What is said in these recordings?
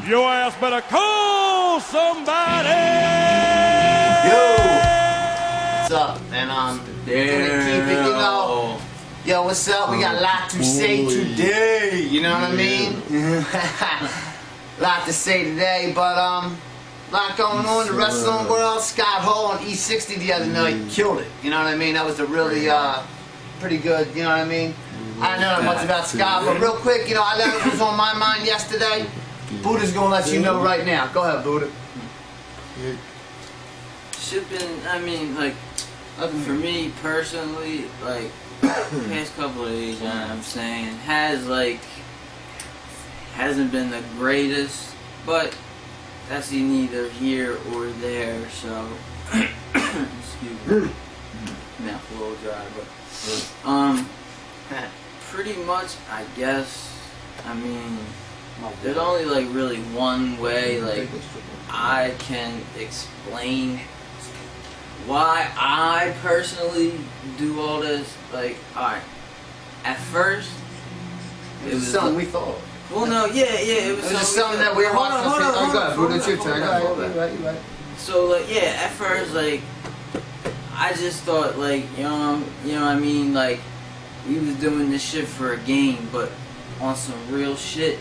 Your ass better call somebody! Yo! What's up? And gonna keep it, you know. Yo, what's up? We got a lot to say today, you know what I mean? Lot to say today, but lot going on in the wrestling world. Scott Hall on E60 the other night killed it, you know what I mean? That was a really pretty good, you know what I mean? I don't know much about Scott, but real quick, you know, I learned what was on my mind yesterday. Buddha's gonna let you know right now. Go ahead, Buddha. Shipping, I mean, like, for me personally, like, past couple of days, you know what I'm saying, hasn't been the greatest, but that's neither here or there, so, excuse me, mouth a little dry, but, pretty much, I guess, I mean, there's only, like, really one way, like, I can explain why I personally do all this. Like, alright, at first, it was something we thought. Well, no, yeah, it was just something that we were watching. Oh, go ahead, Buddha, it's your turn. Go ahead. So, like, yeah, at first, like, I just thought, like, you know what I mean, like, we was doing this shit for a game, but on some real shit,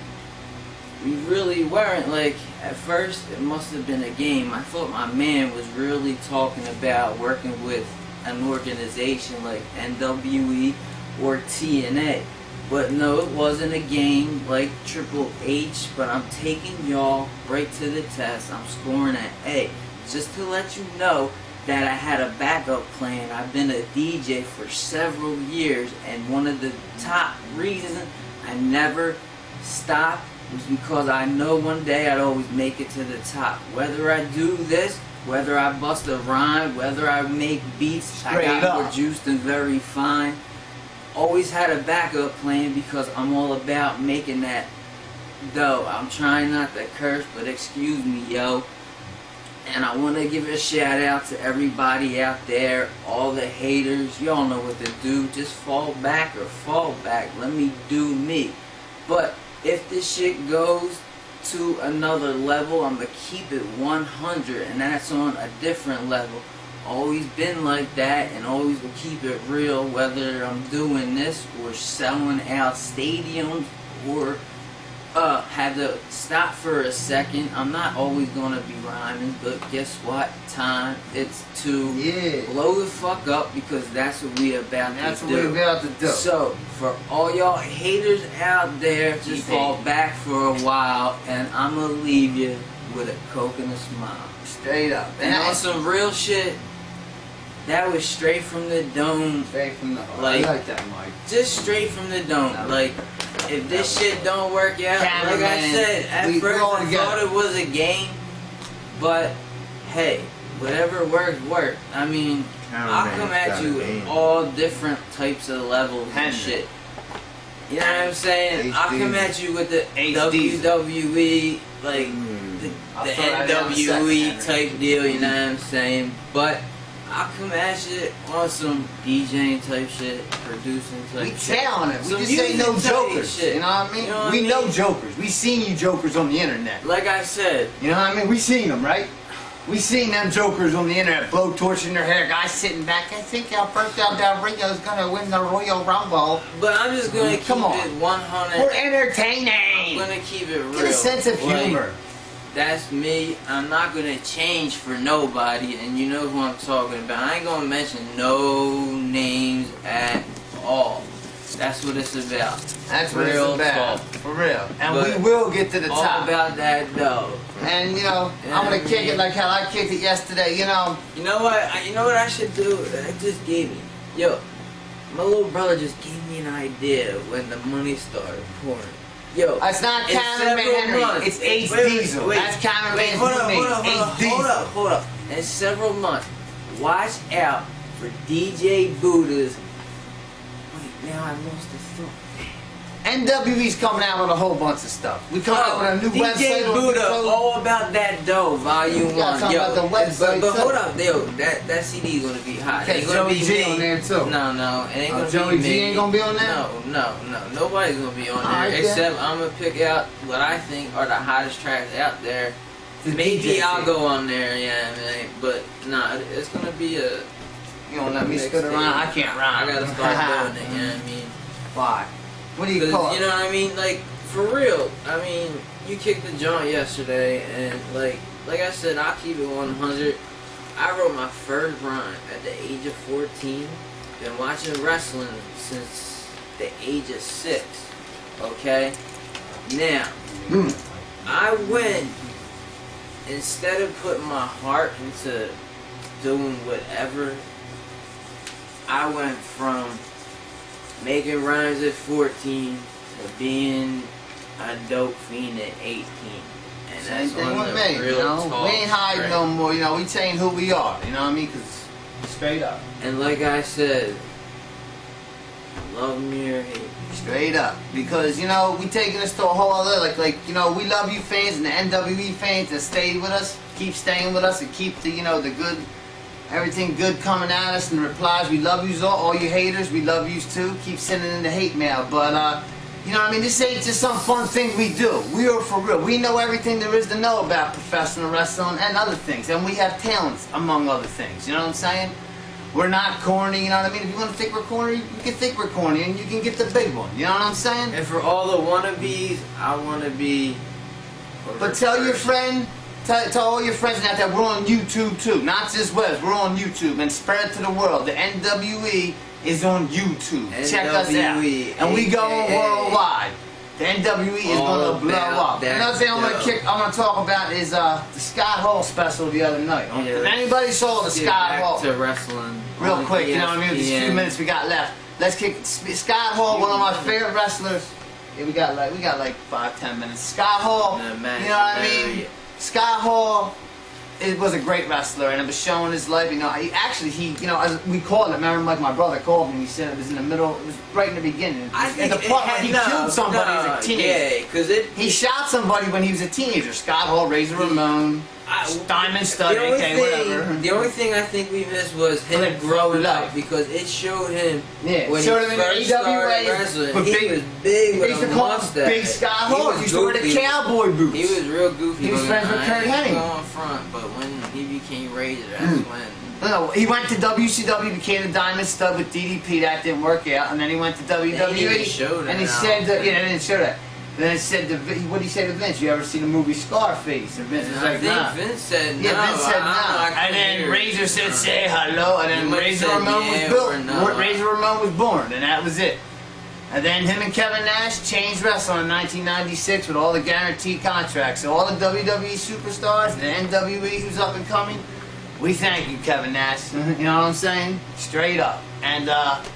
we really weren't. Like, at first, it must have been a game. I thought my man was really talking about working with an organization like NWE or TNA. But no, it wasn't a game like Triple H, but I'm taking y'all right to the test. I'm scoring an A. Just to let you know that I had a backup plan. I've been a DJ for several years, and one of the top reasons I never stopped was because I know one day I'd always make it to the top. Whether I do this, whether I bust a rhyme, whether I make beats, I got produced and very fine. Always had a backup plan because I'm all about making that dough. I'm trying not to curse, but excuse me, yo. And I want to give a shout out to everybody out there, all the haters. Y'all know what to do. Just fall back or fall back. Let me do me. But if this shit goes to another level, I'm going to keep it 100, and that's on a different level. Always been like that, and always will keep it real, whether I'm doing this or selling out stadiums or had to stop for a second. I'm not always going to be rhyming, but guess what? Time, it's to blow the fuck up, because that's what we about to do. So, for all y'all haters out there, just fall back for a while, and I'm going to leave you with a Coke and a smile. Straight up. And on some real shit, that was straight from the dome. Straight from the heart. Like, I like that, Mike. Just straight from the dome. Like, if this shit don't work out, like I said, at first I thought it was a game, but hey, whatever works, works. I mean, I'll come at you with all different types of levels and shit. You know what I'm saying? I'll come at you with the WWE, like, the NWE type deal, you know what I'm saying? But I'll come at you on some DJing type shit, producing type shit. We tell on it. We just say no jokers. You know what I mean? We know jokers. We seen you jokers on the internet. Like I said. You know what I mean? We seen them, right? We seen them jokers on the internet, blowtorch in their hair, guys sitting back. I think Alberto Del Rio's gonna win the Royal Rumble. But I'm just gonna keep it 100. We're entertaining. I'm gonna keep it real. Get a sense of humor. Like, that's me. I'm not gonna change for nobody, and you know who I'm talking about. I ain't gonna mention no names at all. That's what it's about. That's what it's about. For real. And we will get to the top. All about that dough. And you know, I'm gonna kick it like how I kicked it yesterday, you know. You know what? You know what I should do? It just gave me. Yo, my little brother just gave me an idea when the money started pouring. Yo, it's not Cameraman Henry. It's Ace Diesel. That's Cameraman's name. Hold up. In several months, watch out for DJ Buddha's. Wait, now I lost the thought. NWE's coming out with a whole bunch of stuff. We coming out with a new DJ website. Buddha, all about that dough, volume You gotta 1. talk about the website, but too. hold up, yo, that CD is gonna be hot. Okay, Ain't gonna Joey be G me. on there, too. No, it ain't gonna Joey be G me. ain't gonna be on there? No, nobody's gonna be on there. Alright, then. Except I'm gonna pick out what I think are the hottest tracks out there. The Maybe DJ I'll thing. go on there, yeah, man. But nah, it's gonna be a. You don't let me spit around. I can't rhyme. I gotta start doing it. You know what I mean? Why? What do you 'Cause, call it? you know what I mean? Like, for real. I mean, you kicked the joint yesterday, and like I said, I'll keep it 100. I wrote my first rhyme at the age of 14. Been watching wrestling since the age of 6. Okay? Now, I went, instead of putting my heart into doing whatever, I went from making rhymes at 14 to being a dope fiend at 18. And Same that's thing on with the me, real you know? talk We ain't hiding straight. no more, you know? We saying who we are, you know what I mean? Because straight up. And like I said, love me or hate me. Straight up. Because, you know, we taking this to a whole other, like, you know, we love you fans and the NWE fans that stayed with us, keep staying with us and keep the, you know, the good, everything good coming at us and the replies. We love yous all you haters, we love yous too. Keep sending in the hate mail. But, you know what I mean? This ain't just some fun thing we do. We are for real. We know everything there is to know about professional wrestling and other things. And we have talents, among other things. You know what I'm saying? We're not corny, you know what I mean? If you want to think we're corny, you can think we're corny and you can get the big one. You know what I'm saying? And for all the wannabes, I want to be. But tell your friend, tell all your friends out there we're on YouTube too. Not just webs, we're on YouTube and spread it to the world. The NWE is on YouTube. Check us out. NWE, And we going AKA worldwide. The NWE is all gonna blow about up. that Another thing I'm dough. gonna talk about is the Scott Hall special the other night. Yeah, If anybody saw the Get Scott back Hall, to wrestling. real on quick, you know what I mean? These few ESPN. minutes we got left. Let's kick Scott Hall, one of my favorite wrestlers. Yeah, we got like 5-10 minutes. Scott Hall, The you know man, what I very- mean? Scott Hall, it was a great wrestler, and it was showing his life. You know, you know, as we called it. Remember, like my brother called me. He said it was in the middle. It was right in the beginning. I In think the part where he killed somebody as a teenager. Yeah, because He shot somebody when he was a teenager. Scott Hall, Razor Ramon, Diamond Stud, AK, whatever. The only thing I think we missed was him Like, growing grow up up. because it showed him Yeah, when showed he him in the first AWA, started wrestling. but He big- was big They with used a to call him mustache. Big Scott Hall. was He used to wear the goofy. cowboy boots. He was real goofy. He was looking. friends with I Kurt ain't Hennig. going front, but when he became Razor, that's when. No, he went to WCW, became a Diamond Stud with DDP. That didn't work out, and then he went to WWE. They didn't show that, and he I said, don't that, think. yeah, they didn't show that. Then it said, what did he say to Vince? You ever seen the movie Scarface? And Vince was I like, think nah. Vince said no. Yeah, Vince said I don't know, I no. And couldn't then hear it. Razor said, say hello. And He then must Razor said Ramon yeah was built. or no. Razor Ramon was born, and that was it. And then him and Kevin Nash changed wrestling in 1996 with all the guaranteed contracts. So all the WWE superstars, the NWE who's up and coming, we thank you, Kevin Nash. You know what I'm saying? Straight up. And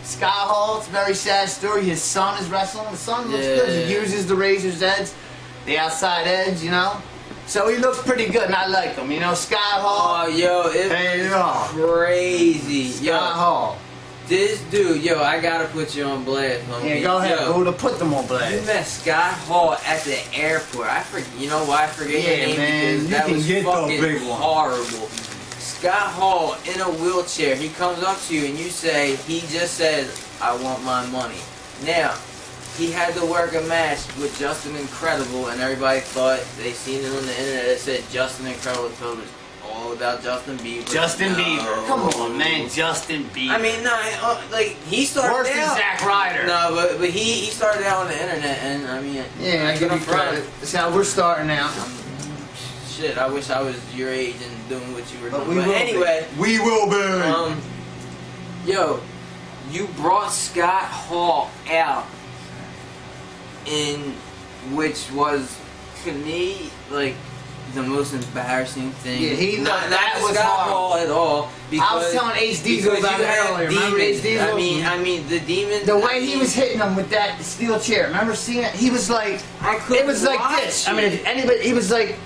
Scott Hall, it's a very sad story. His son is wrestling. The son looks good. He Yeah. uses the Razor's edge, the outside edge, you know? So he looks pretty good, and I like him. You know, Scott Hall. Oh, yo, it Hey, was yo. crazy. Scott Yo, Hall. this dude, yo, I gotta put you on blast, homie. Yeah, go ahead. Yo, Who to put them on you blast? met Scott Hall at the airport. I forget. You know why I forget Yeah, your name? man, Because you that can was get the fucking big one. horrible. Scott Hall in a wheelchair. He comes up to you and you say, he just says, "I want my money." Now, he had to work a match with Justin Incredible, and everybody thought they seen it on the internet. It said Justin Incredible told us all about Justin Bieber. Justin No. Bieber. Come on, man. Justin Bieber. I mean, no, like he started Worse than out. Zack Ryder. No, but he started out on the internet, and I mean, Yeah, I give give you him credit. credit. That's how we're starting out. Shit, I wish I was your age and doing what you were But doing. we But will anyway, be. We will be. Yo, you brought Scott Hall out, in which was to me like the most embarrassing thing. Yeah, he not looked- that was Scott horrible. Hall at all. Because, I was telling Ace Diesel because about you it had earlier. Remember Ace demons. Diesel? I mean the demons. The way he was hitting him with that steel chair, remember seeing it? He was like, I couldn't it was like watch this. I mean, it. if anybody, he was like,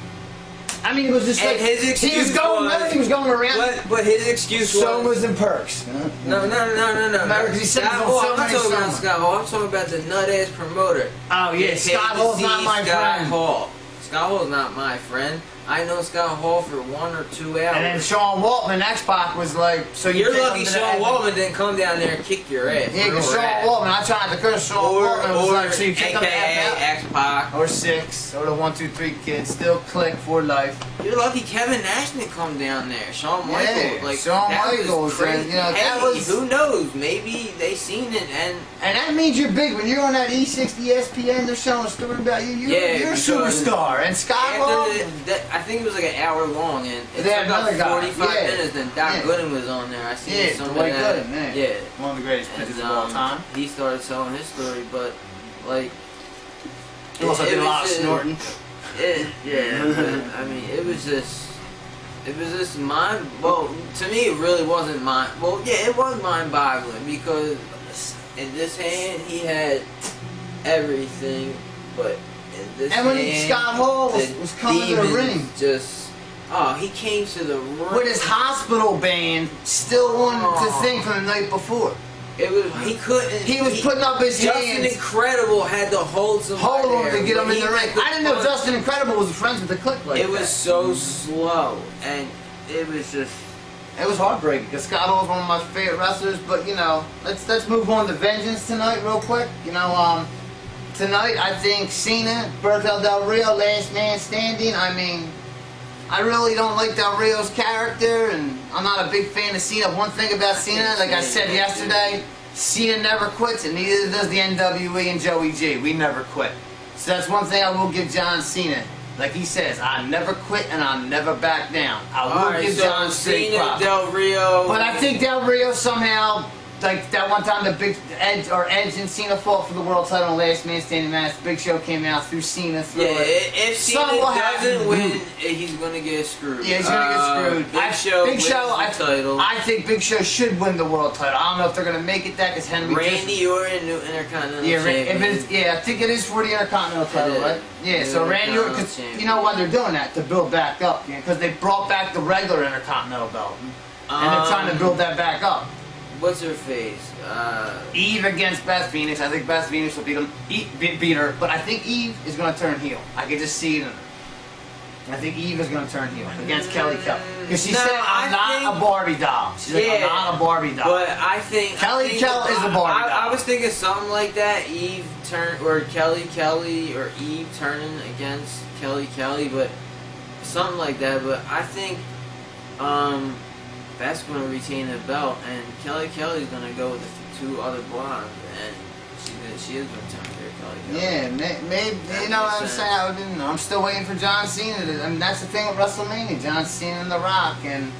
I mean, it was just And like his he excuse was going. was- He was going around. But his excuse was Somas and perks. no. Remember, 'cause he said Scott he's on Hall. so I'm many talking about Somas. Scott Hall. I'm talking about the nut ass promoter. Oh yeah, Get paid Scott to Hall's see not my Scott friend. Hall. Scott Hall's not my friend. I know Scott Hall for 1 or 2 hours. And then Sean Waltman, X-Pac was like, so You're take lucky him to Sean the- Waltman didn't come down there and kick your ass. Yeah, because Real Sean rap. Waltman, I tried to curse Sean Waltman was like, so you kick him the F AKA out. X-Pac. Or 6, or the 1, 2, 3 kids, still click for life. You're lucky Kevin Nash didn't come down there. Shawn Michaels, Yeah, like Shawn that Michaels, was crazy. and, you know, hey, that was- who knows? Maybe they seen it and And that means you're big. When you're on that E60 ESPN, they're showing a story about you. You're a because superstar. And Scott Hall, after I think it was like an hour long, and it They had took another about guy. 45 Yeah. minutes. Then Doc Yeah. Gooden was on there. I seen yeah, some of Dwight that. Gooden, man. Yeah. One of the greatest pitchers of all time. He started telling his story, but like He also did a lot of just- snorting. Yeah, but, I mean, it was just mind. Well, to me, it really wasn't mind. Well, yeah, it was mind-boggling because in this hand he had everything, but in this And when hand, Scott Hall the was coming to the demons ring. just he came to the ring With his hospital band still on the thing from the night before. It was he couldn't. He was putting up his Justin hands. Incredible had to hold somebody Hold on there. to get him When in he the ring. went to I didn't know punch, Justin Incredible was friends with the Click like It that. was so slow, and it was just. It was heartbreaking because Scott Hall's one of my favorite wrestlers. But you know, let's move on to Vengeance tonight real quick. You know, tonight I think Cena, Bertel Del Rio, last man standing. I mean, I really don't like Del Rio's character, and I'm not a big fan of Cena. One thing about Cena, like I said yesterday, Cena never quits, and neither does the NWE and Joey G. We never quit. So that's one thing I will give John Cena. Like he says, I never quit and I'll never back down. I will Alright, give so John straight Cena, props. Del Rio. But I think Del Rio somehow, like that one time the Big Edge and Cena fought for the world title in Last Man Standing match. Big Show came out through Cena through Yeah, it. if Cena Something will doesn't happen. win, he's gonna get screwed. Yeah, he's gonna get screwed. Big Show wins the title. I think Big Show should win the world title. I don't know if they're gonna make it that because Henry Randy Orton, new Intercontinental Yeah, Champion. I think it is for the Intercontinental title, It is. right? Yeah, so The Randy Orton, Intercontinental because Champion. you know why they're doing that? To build back up, because they brought back the regular Intercontinental belt, and they're trying to build that back up. What's her face? Eve against Beth Phoenix. I think Beth Phoenix will beat her, but I think Eve is going to turn heel. I can just see it in her. I think Eve is going to turn heel against Kelly Kelly. Because she No, said, I'm I not a Barbie doll. She's like, I'm Yeah, not a Barbie doll. But I think Kelly is the Barbie I doll. was thinking something like that. Eve or Kelly or Eve turning against Kelly, but something like that. But I think Beth's going to retain the belt, and Kelly's going to go with the 2 other blondes, and she is going to turn to Kelly. Yeah, maybe, you know what I'm saying? I'm still waiting for John Cena. I mean, that's the thing with WrestleMania. John Cena and The Rock, and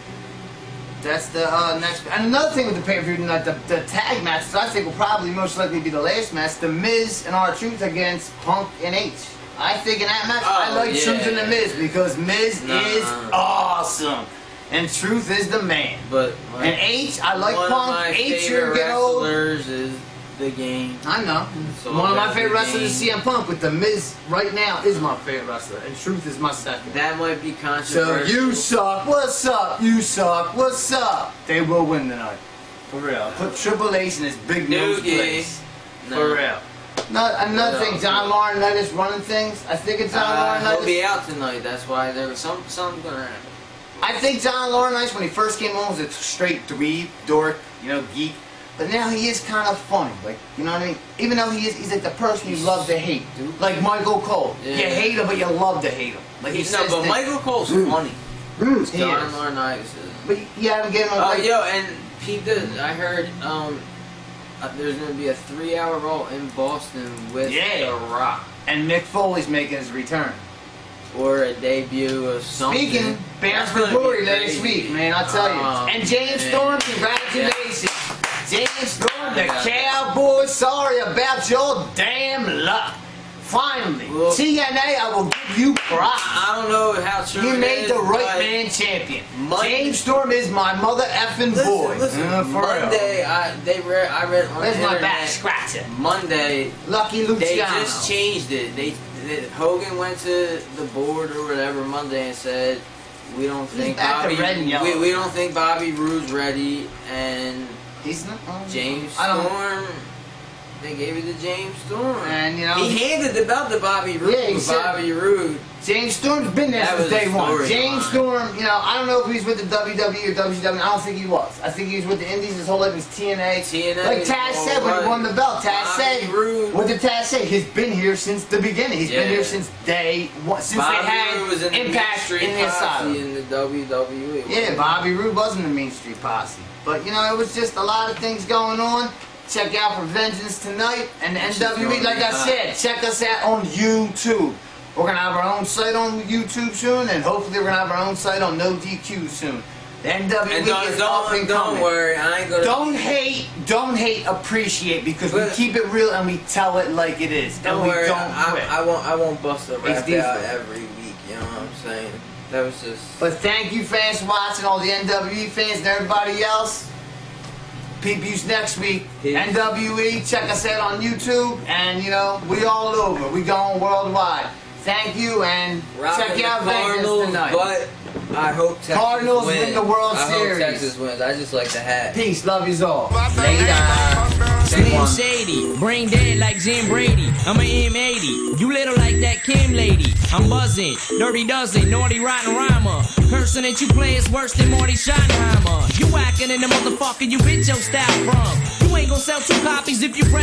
that's the next. And another thing with the pay-per-view tonight, the tag matches, I think will probably most likely be the last match. The Miz and R-Truth against Punk and H. I think in that match, I like Truth and the Miz because Miz is awesome. And Truth is the man. But and H, I like one Punk. Of my H, favorite you're getting old. wrestlers is the Game. I know. So one of my that's favorite the wrestlers is CM Punk, but The Miz right now is my favorite wrestler, and Truth is my second. That might be So controversial. you suck. What's up? You suck. What's up? They will win tonight. For real. Put Triple H in his big nose Doogie. place. No. For real. Another thing, John Laurinaitis running things. I think it's John He'll Laurinaitis. be out tonight. That's why there was something gonna happen. I think John Laurinaitis, when he first came on, was a straight dweeb, dork, you know, geek. But now he is kind of funny, like, you know what I mean? Even though he's like the person you love to hate, dude. Like Michael Cole. Yeah. You hate him, but you love to hate him. Like he No, says but things. Michael Cole's funny. He John is. Laurinaitis is. But you haven't given him Oh, like, yo, and Pete, I heard there's gonna be a 3-hour roll in Boston with The Rock, and Mick Foley's making his return. or a debut of something. Speaking, Bands That's for gonna Glory be last crazy. week, man, I'll tell you. Oh, And James man. Storm, congratulations. James Storm, the Yeah. Cowboys, sorry about your damn luck. Finally, Well, TNA, I will give you props. I don't know how true You it made is, the right but man champion. Monday- James Storm is my mother effing boy. Listen, For Monday, I read on Where's the my internet. back scratcher? Monday, Lucky they Luciano. just changed it. Hogan went to the board or whatever Monday and said, we don't think back to Bobby. red and yellow. We don't think Bobby Roode's ready, and He's not. James I don't- Storm. They gave it to James Storm. And, you know, he handed the belt to Bobby Roode. Yeah, he said- Bobby Roode. James Storm's been there That since was day a one. story James line. Storm, you know, I don't know if he's with the WWE or WCW. I don't think he was. I think he was with the Indies his whole life. He was TNA. TNA. Like Taz said when he won the belt. Taz Bobby said, Roode. what did Taz say? He's been here since the beginning. He's been Yeah. here since day one. Since Bobby they had Roode was in the Impact Mean Street in the Posse Asylum. in the WWE. Yeah, Bobby Roode was in the Mean Street Posse. But, you know, it was just a lot of things going on. Check out for Vengeance tonight and the NWE. Like I said, check us out on YouTube. We're going to have our own site on YouTube soon, and hopefully we're going to have our own site on No DQ soon. The NWE And is up and don't coming. worry, I ain't gonna. Don't hate, appreciate, because we But- keep it real and we tell it like it is. Don't and we worry, don't quit. I won't bust a rap It's out decent. every week. You know what I'm saying? That was just. But thank you fans for watching, all the NWE fans and everybody else. Peep yous next week. Peace. NWE, check us out on YouTube, and you know, we all over. We going worldwide. Thank you, and Rocking check the out Vengeance Cardinals, tonight. but I hope Texas Cardinals win. win the World I Series. hope Texas wins. I just like the hat. Peace, love yous all. Slim Shady, brain dead like Jim Brady. I'm an M80, you little like that Kim lady. I'm buzzing, dirty dozen, naughty rotten rhymer. Person that you play is worse than Marty Schottenheimer. You whacking in the motherfucker you bitch your style from. You ain't gonna sell 2 copies if you press